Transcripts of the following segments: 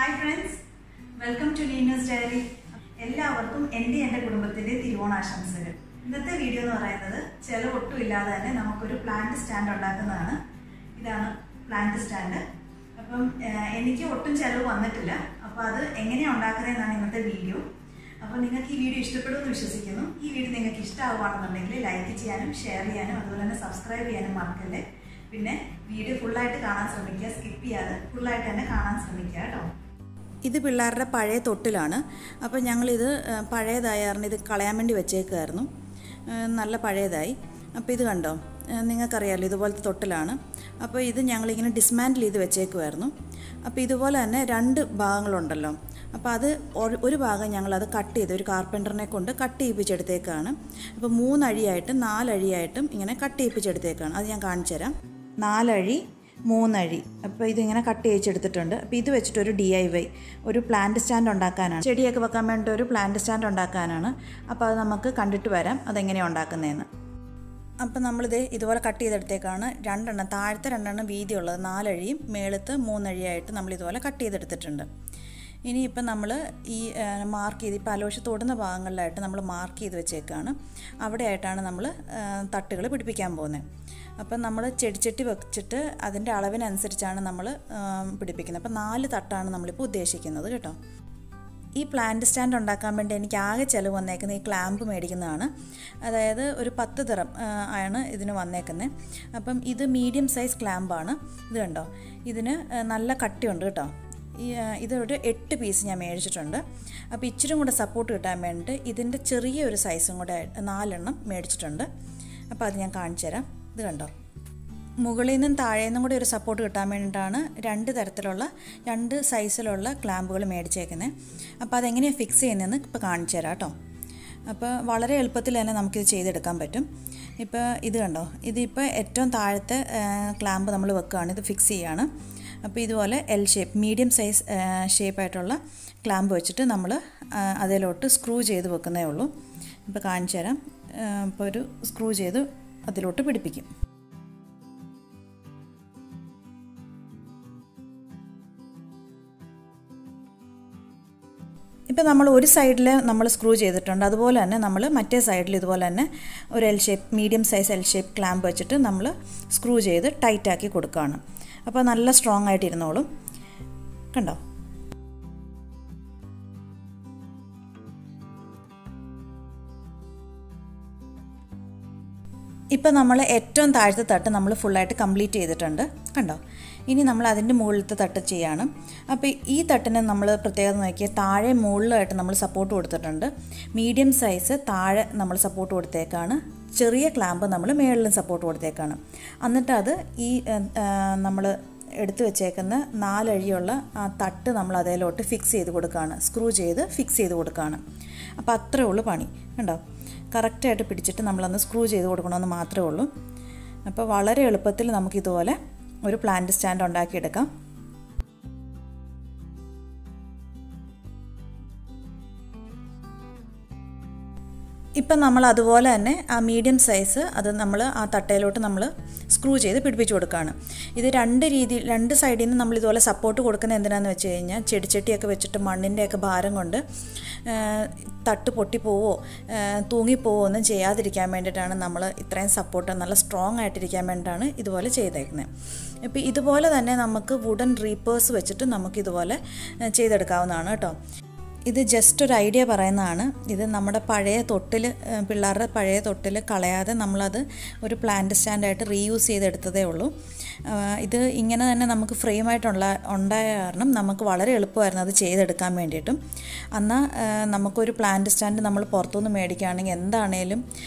Hi friends, welcome to Nina's Diary. എല്ലാവർക്കും എൻ്റെ കുടുംബത്തിന്റെ തിരുവോണാശംസകൾ. ഇന്നത്തെ വീഡിയോ എന്ന് പറയുന്നത് ചെലവ് ഒട്ടും ഇല്ലാതെ തന്നെ നമുക്കൊരു പ്ലാന്റ് സ്റ്റാൻഡ് ഉണ്ടാക്കുന്നതാണ്. ഇതാണ് പ്ലാന്റ് സ്റ്റാൻഡ്. അപ്പം എനിക്ക് ഒട്ടും ചെലവ് വന്നിട്ടില്ല. അപ്പോൾ അത് എങ്ങനെയാണ് ഉണ്ടാക്കുന്നതെന്നാണ് ഇന്നത്തെ വീഡിയോ. അപ്പോൾ നിങ്ങൾക്ക് ഈ വീഡിയോ ഇഷ്ടപ്പെടുമെന്ന് വിശ്വസിക്കുന്നു. ഈ വീഡിയോ നിങ്ങൾക്ക് ഇഷ്ടമാവുകയാണെന്നുണ്ടെങ്കിൽ ലൈക്ക് ചെയ്യാനും ഷെയർ ചെയ്യാനും അതുപോലെ തന്നെ സബ്സ്ക്രൈബ് ചെയ്യാനും മറക്കല്ലേ. പിന്നെ വീഡിയോ ഫുള്ളായിട്ട് കാണാൻ ശ്രമിക്കുക, സ്കിപ്പ് ചെയ്യാതെ ഫുള്ളായിട്ട് തന്നെ കാണാൻ ശ്രമിക്കുക കേട്ടോ. ഇത് പിള്ളേരുടെ പഴയ തൊട്ടിലാണ്. അപ്പോൾ ഞങ്ങളിത് പഴയതായിരുന്നു, ഇത് കളയാൻ വേണ്ടി വെച്ചേക്കുമായിരുന്നു. നല്ല പഴയതായി. അപ്പോൾ ഇത് കണ്ടോ, നിങ്ങൾക്കറിയാമല്ലോ ഇതുപോലത്തെ തൊട്ടിലാണ്. അപ്പോൾ ഇത് ഞങ്ങളിങ്ങനെ ഡിസ്മാൻറ്റിൽ ചെയ്ത് വെച്ചേക്കുമായിരുന്നു. അപ്പോൾ ഇതുപോലെ തന്നെ രണ്ട് ഭാഗങ്ങളുണ്ടല്ലോ. അപ്പോൾ അത് ഒരു ഭാഗം ഞങ്ങളത് കട്ട് ചെയ്ത് ഒരു കാർപ്പൻ്ററിനെ കൊണ്ട് കട്ട് ചെയ്യിപ്പിച്ചെടുത്തേക്കാണ്. അപ്പോൾ 3 അഴിയായിട്ടും 4 അഴിയായിട്ടും ഇങ്ങനെ കട്ട് ചെയ്യിപ്പിച്ചെടുത്തേക്കാണ്. അത് ഞാൻ കാണിച്ചു തരാം. 4 അഴി 3 അഴി. അപ്പോൾ ഇതിങ്ങനെ കട്ട് ചെയ്യിച്ചെടുത്തിട്ടുണ്ട്. അപ്പോൾ ഇത് വെച്ചിട്ടൊരു DIY ഒരു പ്ലാന്റ് സ്റ്റാൻഡ് ഉണ്ടാക്കാനാണ്. ചെടിയൊക്കെ വെക്കാൻ വേണ്ടി ഒരു പ്ലാന്റ് സ്റ്റാൻഡ് ഉണ്ടാക്കാനാണ്. അപ്പോൾ അത് നമുക്ക് കണ്ടിട്ട് വരാം അതെങ്ങനെയാണ് ഉണ്ടാക്കുന്നതെന്ന്. അപ്പോൾ നമ്മളിത് ഇതുപോലെ കട്ട് ചെയ്തെടുത്തേക്കാണ്. 2 എണ്ണം, താഴത്തെ 2 എണ്ണം വീതിയുള്ളത് 4 അഴിയും മേളത്ത് 3 അഴിയായിട്ട് നമ്മളിതുപോലെ കട്ട് ചെയ്തെടുത്തിട്ടുണ്ട്. ഇനിയിപ്പം നമ്മൾ ഈ മാർക്ക് ചെയ്ത് ഇപ്പോൾ അലോഷ് തൊടുന്ന ഭാഗങ്ങളിലായിട്ട് നമ്മൾ മാർക്ക് ചെയ്ത് വെച്ചേക്കാണ്. അവിടെയായിട്ടാണ് നമ്മൾ തട്ടുകൾ പിടിപ്പിക്കാൻ പോകുന്നത്. അപ്പം നമ്മൾ ചെടിച്ചട്ടി വെച്ചിട്ട് അതിൻ്റെ അളവിനനുസരിച്ചാണ് നമ്മൾ പിടിപ്പിക്കുന്നത്. അപ്പോൾ 4 തട്ടാണ് നമ്മളിപ്പോൾ ഉദ്ദേശിക്കുന്നത് കേട്ടോ. ഈ പ്ലാന്റ് സ്റ്റാൻഡ് ഉണ്ടാക്കാൻ വേണ്ടി എനിക്ക് ആകെ ചിലവ് വന്നേക്കുന്നത് ഈ ക്ലാമ്പ് മേടിക്കുന്നതാണ്. അതായത് ഒരു 10 ദിറം ആണ് ഇതിന് വന്നേക്കുന്നത്. അപ്പം ഇത് മീഡിയം സൈസ് ക്ലാമ്പാണ്. ഇത് കണ്ടോ, ഇതിന് നല്ല കട്ടിയുണ്ട് കേട്ടോ. ഇതൊരു 8 പീസ് ഞാൻ മേടിച്ചിട്ടുണ്ട്. അപ്പോൾ ഇച്ചിരി കൂടെ സപ്പോർട്ട് കിട്ടാൻ വേണ്ടിയിട്ട് ഇതിൻ്റെ ചെറിയൊരു സൈസും കൂടെ 4 എണ്ണം മേടിച്ചിട്ടുണ്ട്. അപ്പോൾ അത് ഞാൻ കാണിച്ചു തരാം. ഇത് കണ്ടോ, മുകളിൽ നിന്നും താഴെ നിന്നും കൂടി ഒരു സപ്പോർട്ട് കിട്ടാൻ വേണ്ടിയിട്ടാണ് 2 തരത്തിലുള്ള 2 സൈസിലുള്ള ക്ലാമ്പുകൾ മേടിച്ചേക്കുന്നത്. അപ്പോൾ അതെങ്ങനെയാണ് ഫിക്സ് ചെയ്യുന്നതെന്ന് ഇപ്പോൾ കാണിച്ചു തരാം കേട്ടോ. അപ്പോൾ വളരെ എളുപ്പത്തിൽ തന്നെ നമുക്കിത് ചെയ്തെടുക്കാൻ പറ്റും. ഇപ്പോൾ ഇത് കണ്ടോ, ഇതിപ്പോൾ ഏറ്റവും താഴത്തെ ക്ലാമ്പ് നമ്മൾ വെക്കുകയാണ്, ഇത് ഫിക്സ് ചെയ്യുകയാണ്. അപ്പോൾ ഇതുപോലെ L ഷേപ്പ് മീഡിയം സൈസ് ഷേപ്പായിട്ടുള്ള ക്ലാമ്പ് വെച്ചിട്ട് നമ്മൾ അതിലോട്ട് സ്ക്രൂ ചെയ്ത് വെക്കുന്നേ ഉള്ളൂ. ഇപ്പോൾ കാണിച്ചു തരാം. ഇപ്പോൾ ഒരു സ്ക്രൂ ചെയ്ത് അതിലോട്ട് പിടിപ്പിക്കും. ഇപ്പോൾ നമ്മൾ ഒരു സൈഡിൽ നമ്മൾ സ്ക്രൂ ചെയ്തിട്ടുണ്ട്. അതുപോലെ തന്നെ നമ്മൾ മറ്റേ സൈഡിൽ ഇതുപോലെ തന്നെ ഒരു L shape medium size L shape clamp വെച്ചിട്ട് നമ്മൾ സ്ക്രൂ ചെയ്ത് ടൈറ്റാക്കി കൊടുക്കുകയാണ്. അപ്പോൾ നല്ല സ്ട്രോങ് ആയിട്ടിരുന്നോളും. കണ്ടോ, ഇപ്പോൾ നമ്മൾ ഏറ്റവും താഴത്തെ തട്ട് നമ്മൾ ഫുള്ളായിട്ട് കംപ്ലീറ്റ് ചെയ്തിട്ടുണ്ട്. കണ്ടോ, ഇനി നമ്മൾ അതിൻ്റെ മുകളിലത്തെ തട്ട് ചെയ്യാണ്. അപ്പോൾ ഈ തട്ടിന് നമ്മൾ പ്രത്യേകത നോക്കിയാൽ താഴെ മുകളിലായിട്ട് നമ്മൾ സപ്പോർട്ട് കൊടുത്തിട്ടുണ്ട്. മീഡിയം സൈസ് താഴെ നമ്മൾ സപ്പോർട്ട് കൊടുത്തേക്കാണ്. ചെറിയ ക്ലാമ്പ് നമ്മൾ മുകളിലും സപ്പോർട്ട് കൊടുത്തേക്കാണ്. എന്നിട്ട് അത് ഈ നമ്മൾ എടുത്തു വെച്ചേക്കുന്ന 4 അഴിയുള്ള ആ തട്ട് നമ്മൾ അതിലോട്ട് ഫിക്സ് ചെയ്ത് കൊടുക്കുകയാണ്. സ്ക്രൂ ചെയ്ത് ഫിക്സ് ചെയ്ത് കൊടുക്കുകയാണ്. അപ്പോൾ അത്രേ ഉള്ളൂ പണി. കണ്ടോ, കറക്റ്റായിട്ട് പിടിച്ചിട്ട് നമ്മളൊന്ന് സ്ക്രൂ ചെയ്ത് കൊടുക്കണമെന്ന് മാത്രമേ ഉള്ളൂ. അപ്പോൾ വളരെ എളുപ്പത്തിൽ നമുക്കിതുപോലെ ഒരു പ്ലാന്റ് സ്റ്റാൻഡ് ഉണ്ടാക്കിയെടുക്കാം. ഇപ്പം നമ്മൾ അതുപോലെ തന്നെ ആ മീഡിയം സൈസ് അത് നമ്മൾ ആ തട്ടയിലോട്ട് നമ്മൾ സ്ക്രൂ ചെയ്ത് പിടിപ്പിച്ച് കൊടുക്കുകയാണ്. ഇത് 2 സൈഡിൽ നിന്ന് നമ്മൾ ഇതുപോലെ സപ്പോർട്ട് കൊടുക്കുന്നത് എന്തിനാണെന്ന് വെച്ച് കഴിഞ്ഞാൽ ചെടിച്ചട്ടിയൊക്കെ വെച്ചിട്ട് മണ്ണിൻ്റെയൊക്കെ ഭാരം കൊണ്ട് തട്ട് പൊട്ടിപ്പോവോ തൂങ്ങിപ്പോവോ ഒന്നും ചെയ്യാതിരിക്കാൻ വേണ്ടിയിട്ടാണ് നമ്മൾ ഇത്രയും സപ്പോർട്ട് നല്ല സ്ട്രോങ് ആയിട്ടിരിക്കാൻ വേണ്ടിയിട്ടാണ് ഇതുപോലെ ചെയ്തേക്കുന്നത്. ഇപ്പോൾ ഇതുപോലെ തന്നെ നമുക്ക് വുഡൻ റീപ്പേഴ്സ് വെച്ചിട്ട് നമുക്കിതുപോലെ ചെയ്തെടുക്കാവുന്നതാണ് കേട്ടോ. ഇത് ജസ്റ്റ് ഒരു ഐഡിയ പറയുന്നതാണ്. ഇത് നമ്മുടെ പഴയ തൊട്ടിൽ, പിള്ളേരുടെ പഴയ തൊട്ടിൽ കളയാതെ നമ്മളത് ഒരു പ്ലാന്റ് സ്റ്റാൻഡായിട്ട് റീയൂസ് ചെയ്തെടുത്തതേ ഉള്ളൂ. ഇത് ഇങ്ങനെ തന്നെ നമുക്ക് ഉണ്ടായ കാരണം നമുക്ക് വളരെ എളുപ്പമായിരുന്നു അത് ചെയ്തെടുക്കാൻ വേണ്ടിയിട്ടും. എന്നാൽ നമുക്കൊരു പ്ലാന്റ് സ്റ്റാൻഡ് നമ്മൾ പുറത്തുനിന്ന് മേടിക്കുകയാണെങ്കിൽ എന്താണേലും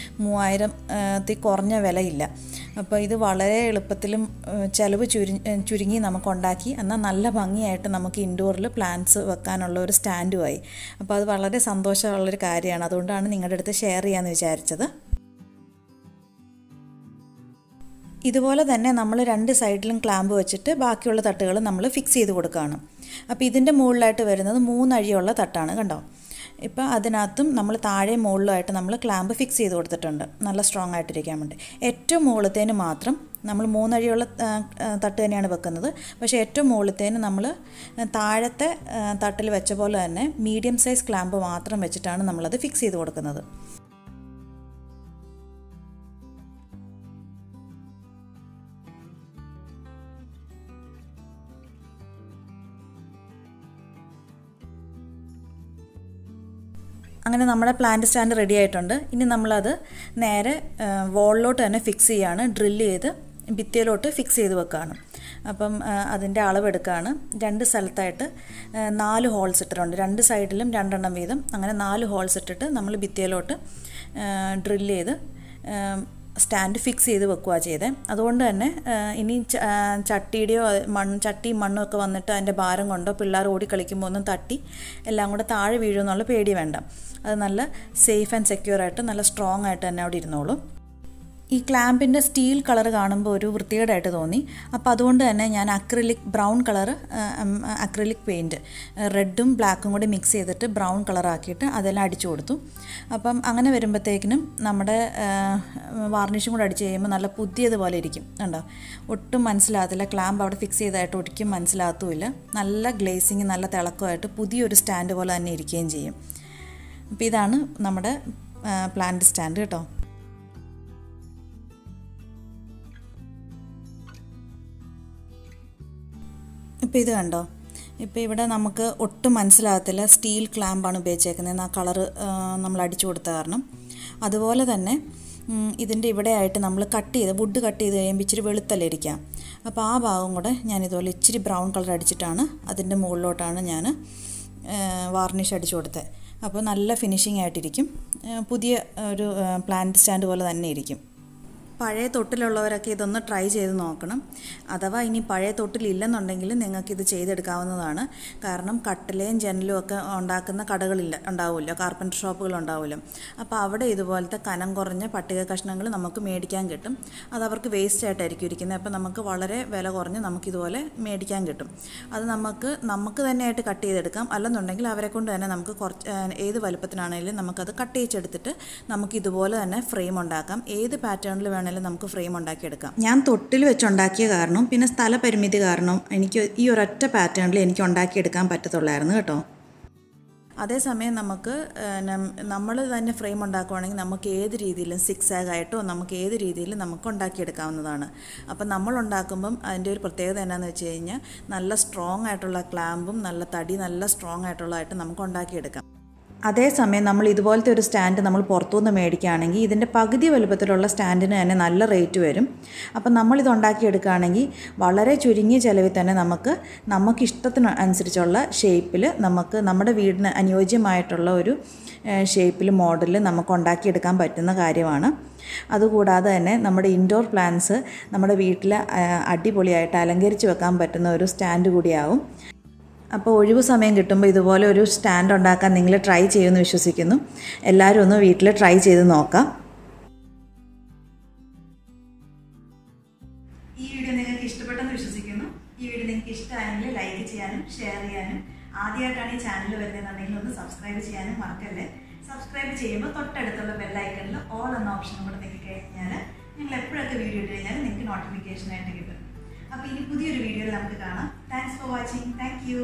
3000 കുറഞ്ഞ വിലയില്ല. അപ്പോൾ ഇത് വളരെ എളുപ്പത്തിലും ചിലവ് ചുരുങ്ങി നമുക്കുണ്ടാക്കി, എന്നാൽ നല്ല ഭംഗിയായിട്ട് നമുക്ക് ഇൻഡോറിൽ പ്ലാന്റ്സ് വെക്കാനുള്ള ഒരു സ്റ്റാൻഡുമായി. അപ്പോൾ അത് വളരെ സന്തോഷമുള്ളൊരു കാര്യമാണ്. അതുകൊണ്ടാണ് നിങ്ങളുടെ അടുത്ത് ഷെയർ ചെയ്യാമെന്ന് വിചാരിച്ചത്. ഇതുപോലെ തന്നെ നമ്മൾ 2 സൈഡിലും ക്ലാമ്പ് വെച്ചിട്ട് ബാക്കിയുള്ള തട്ടുകൾ നമ്മൾ ഫിക്സ് ചെയ്ത് കൊടുക്കുകയാണ്. അപ്പോൾ ഇതിൻ്റെ മുകളിലായിട്ട് വരുന്നത് 3 അഴിയുള്ള തട്ടാണ്. കണ്ടോ, ഇപ്പോൾ അതിനകത്തും നമ്മൾ താഴെ മുകളിലായിട്ട് നമ്മൾ ക്ലാമ്പ് ഫിക്സ് ചെയ്ത് കൊടുത്തിട്ടുണ്ട് നല്ല സ്ട്രോങ് ആയിട്ടിരിക്കാൻ വേണ്ടി. ഏറ്റവും മുകളിലത്തേന് മാത്രം നമ്മൾ 3 അടിയുള്ള തട്ട് തന്നെയാണ് വെക്കുന്നത്. പക്ഷേ ഏറ്റവും മുകളിലത്തേന് നമ്മൾ താഴത്തെ തട്ടിൽ വെച്ച പോലെ തന്നെ മീഡിയം സൈസ് ക്ലാമ്പ് മാത്രം വെച്ചിട്ടാണ് നമ്മളത് ഫിക്സ് ചെയ്ത് കൊടുക്കുന്നത്. അങ്ങനെ നമ്മുടെ പ്ലാന്റ് സ്റ്റാൻഡ് റെഡി ആയിട്ടുണ്ട്. ഇനി നമ്മളത് നേരെ വോളിലോട്ട് തന്നെ ഫിക്സ് ചെയ്യാണ്. ഡ്രില്ല് ചെയ്ത് ഭിത്തിയിലോട്ട് ഫിക്സ് ചെയ്ത് വെക്കുകയാണ്. അപ്പം അതിൻ്റെ അളവെടുക്കുകയാണ്. 2 സ്ഥലത്തായിട്ട് 4 ഹോൾസ് ഇട്ടിട്ടുണ്ട്. 2 സൈഡിലും 2 എണ്ണം വീതം. അങ്ങനെ 4 ഹോൾസ് ഇട്ടിട്ട് നമ്മൾ ഭിത്തിയിലോട്ട് ഡ്രില്ല് ചെയ്ത് സ്റ്റാൻഡ് ഫിക്സ് ചെയ്ത് വെക്കുകയാണ് ചെയ്തത്. അതുകൊണ്ട് തന്നെ ഇനി ചട്ടിയുടെയോ ചട്ടിയും മണ്ണും ഒക്കെ വന്നിട്ട് അതിൻ്റെ ഭാരം കൊണ്ടോ പിള്ളേർ ഓടി കളിക്കുമ്പോൾ ഒന്നും തട്ടി എല്ലാം കൂടെ താഴെ വീഴുമെന്നുള്ള പേടി വേണ്ട. അത് നല്ല സേഫ് ആൻഡ് സെക്യൂർ ആയിട്ട് നല്ല സ്ട്രോങ് ആയിട്ട് തന്നെ അവിടെ ഇരുന്നോളൂ. ഈ ക്ലാമ്പിൻ്റെ സ്റ്റീൽ കളർ കാണുമ്പോൾ ഒരു വൃത്തികേടായിട്ട് തോന്നി. അപ്പോൾ അതുകൊണ്ട് തന്നെ ഞാൻ ബ്രൗൺ കളർ അക്രിലിക് പെയിൻറ്റ് റെഡും ബ്ലാക്കും കൂടി മിക്സ് ചെയ്തിട്ട് ബ്രൗൺ കളറാക്കിയിട്ട് അതെല്ലാം അടിച്ചു കൊടുത്തു. അപ്പം അങ്ങനെ വരുമ്പോഴത്തേക്കിനും നമ്മുടെ വാർണിഷും കൂടെ അടിച്ച് കഴിയുമ്പോൾ നല്ല പുതിയതുപോലെ ഇരിക്കും. കണ്ടോ, ഒട്ടും മനസ്സിലാകത്തില്ല. ക്ലാമ്പ് അവിടെ ഫിക്സ് ചെയ്തതായിട്ട് ഒരിക്കലും മനസ്സിലാകത്തുമില്ല. നല്ല ഗ്ലേസിങ്, നല്ല തിളക്കമായിട്ട് പുതിയൊരു സ്റ്റാൻഡ് പോലെ തന്നെ ഇരിക്കുകയും ചെയ്യും. അപ്പോൾ ഇതാണ് നമ്മുടെ പ്ലാന്റ് സ്റ്റാൻഡ് കേട്ടോ. ഇപ്പോൾ ഇത് കണ്ടോ, ഇപ്പോൾ ഇവിടെ നമുക്ക് ഒട്ടും മനസ്സിലാകത്തില്ല സ്റ്റീൽ ക്ലാമ്പാണ് ഉപയോഗിച്ചേക്കുന്നത്, ആ കളറ് നമ്മൾ അടിച്ചു കൊടുത്ത കാരണം. അതുപോലെ തന്നെ ഇതിൻ്റെ ഇവിടെയായിട്ട് നമ്മൾ വുഡ് കട്ട് ചെയ്ത് കഴിയുമ്പോൾ ഇച്ചിരി വെളുത്തല്ലേ ഇരിക്കാം. അപ്പോൾ ആ ഭാഗം കൂടെ ഞാനിതുപോലെ ഇച്ചിരി ബ്രൗൺ കളർ അടിച്ചിട്ടാണ് അതിൻ്റെ മുകളിലോട്ടാണ് ഞാൻ വാർണിഷ് അടിച്ചു കൊടുത്തത്. അപ്പോൾ നല്ല ഫിനിഷിംഗ് ആയിട്ടിരിക്കും. പുതിയ ഒരു പ്ലാന്റ് സ്റ്റാൻഡ് പോലെ തന്നെ ഇരിക്കും. പഴയ തൊട്ടിലുള്ളവരൊക്കെ ഇതൊന്ന് ട്രൈ ചെയ്ത് നോക്കണം. അഥവാ ഇനി പഴയ തൊട്ടിലില്ലെന്നുണ്ടെങ്കിൽ നിങ്ങൾക്കിത് ചെയ്തെടുക്കാവുന്നതാണ്. കാരണം കട്ടിലയും ജനലും ഒക്കെ ഉണ്ടാക്കുന്ന ഉണ്ടാവുമല്ലോ, കാർപ്പൻറ്റർ ഷോപ്പുകളുണ്ടാവുമല്ലോ. അപ്പോൾ അവിടെ ഇതുപോലത്തെ കനം കുറഞ്ഞ പട്ടിക കഷ്ണങ്ങൾ നമുക്ക് മേടിക്കാൻ കിട്ടും. അതവർക്ക് വേസ്റ്റ് ആയിട്ടായിരിക്കും ഇരിക്കുന്നത്. അപ്പോൾ നമുക്ക് വളരെ വില കുറഞ്ഞ് നമുക്കിതുപോലെ മേടിക്കാൻ കിട്ടും. അത് നമുക്ക് തന്നെയായിട്ട് കട്ട് ചെയ്തെടുക്കാം. അല്ലെന്നുണ്ടെങ്കിൽ അവരെ കൊണ്ട് തന്നെ നമുക്ക് ഏത് വലുപ്പത്തിനാണെങ്കിലും നമുക്കത് കട്ട് ചെയ്തെടുത്തിട്ട് നമുക്കിതുപോലെ തന്നെ ഫ്രെയിം ഉണ്ടാക്കാം. ഏത് പാറ്റേണിൽ നമുക്ക് ഫ്രെയിം ഉണ്ടാക്കിയെടുക്കാം. ഞാൻ തൊട്ടിൽ വെച്ചുണ്ടാക്കിയ കാരണം പിന്നെ സ്ഥലപരിമിതി കാരണം എനിക്ക് ഈ ഒരൊറ്റ പാറ്റേണിൽ എനിക്ക് ഉണ്ടാക്കിയെടുക്കാൻ പറ്റത്തുള്ളായിരുന്നു കേട്ടോ. അതേസമയം നമ്മൾ തന്നെ ഫ്രെയിം ഉണ്ടാക്കുകയാണെങ്കിൽ നമുക്ക് ഏത് രീതിയിലും സിക്സാഗ് ആയിട്ടോ നമുക്ക് ഏത് രീതിയിലും നമുക്ക് ഉണ്ടാക്കിയെടുക്കാവുന്നതാണ്. അപ്പം നമ്മൾ ഉണ്ടാക്കുമ്പം അതിൻ്റെ ഒരു പ്രത്യേകത എന്നാന്ന് വെച്ച് കഴിഞ്ഞാൽ നല്ല സ്ട്രോങ് ആയിട്ടുള്ള ക്ലാമ്പും നല്ല തടി നല്ല സ്ട്രോങ് ആയിട്ടുള്ളതായിട്ട് നമുക്ക് ഉണ്ടാക്കിയെടുക്കാം. അതേസമയം നമ്മൾ ഇതുപോലത്തെ ഒരു സ്റ്റാൻഡ് നമ്മൾ പുറത്തുനിന്ന് മേടിക്കുകയാണെങ്കിൽ ഇതിൻ്റെ പകുതി വലുപ്പത്തിലുള്ള സ്റ്റാൻഡിന് തന്നെ നല്ല റേറ്റ് വരും. അപ്പം നമ്മളിത് ഉണ്ടാക്കിയെടുക്കുകയാണെങ്കിൽ വളരെ ചുരുങ്ങിയ ചിലവിൽ തന്നെ നമുക്ക് ഇഷ്ടത്തിന് അനുസരിച്ചുള്ള ഷേപ്പിൽ നമ്മുടെ വീടിന് അനുയോജ്യമായിട്ടുള്ള ഒരു ഷേപ്പിൽ മോഡലിൽ നമുക്ക് ഉണ്ടാക്കിയെടുക്കാൻ പറ്റുന്ന കാര്യമാണ്. അതുകൂടാതെ തന്നെ നമ്മുടെ ഇൻഡോർ പ്ലാന്റ്സ് നമ്മുടെ വീട്ടിൽ അടിപൊളിയായിട്ട് അലങ്കരിച്ച് വെക്കാൻ പറ്റുന്ന ഒരു സ്റ്റാൻഡ് കൂടിയാവും. അപ്പോൾ ഒഴിവ് സമയം കിട്ടുമ്പോൾ ഇതുപോലെ ഒരു സ്റ്റാൻഡ് ഉണ്ടാക്കാൻ നിങ്ങൾ ട്രൈ ചെയ്യുമെന്ന് വിശ്വസിക്കുന്നു. എല്ലാവരും ഒന്ന് വീട്ടിൽ ട്രൈ ചെയ്ത് നോക്കാം. ഈ വീഡിയോ നിങ്ങൾക്ക് ഇഷ്ടപ്പെട്ടെന്ന് വിശ്വസിക്കുന്നു. ഈ വീഡിയോ നിങ്ങൾക്ക് ഇഷ്ടമായെങ്കിൽ ലൈക്ക് ചെയ്യാനും ഷെയർ ചെയ്യാനും, ആദ്യമായിട്ടാണ് ഈ ചാനൽ വരുന്നതെന്നുണ്ടെങ്കിൽ ഒന്ന് സബ്സ്ക്രൈബ് ചെയ്യാനും മറക്കല്ലേ. സബ്സ്ക്രൈബ് ചെയ്യുമ്പോൾ തൊട്ടടുത്തുള്ള ബെല്ലൈക്കണിൽ ഓൾ എന്ന ഓപ്ഷൻ കൂടെ നിങ്ങൾക്ക് കഴിഞ്ഞാൽ ഞങ്ങൾ എപ്പോഴൊക്കെ വീഡിയോ ഇട്ട് കഴിഞ്ഞാൽ നിങ്ങൾക്ക് നോട്ടിഫിക്കേഷൻ ആയിട്ട് കിട്ടും. അപ്പോൾ ഇനി പുതിയൊരു വീഡിയോയിൽ നമുക്ക് കാണാം. Thanks for watching. Thank you.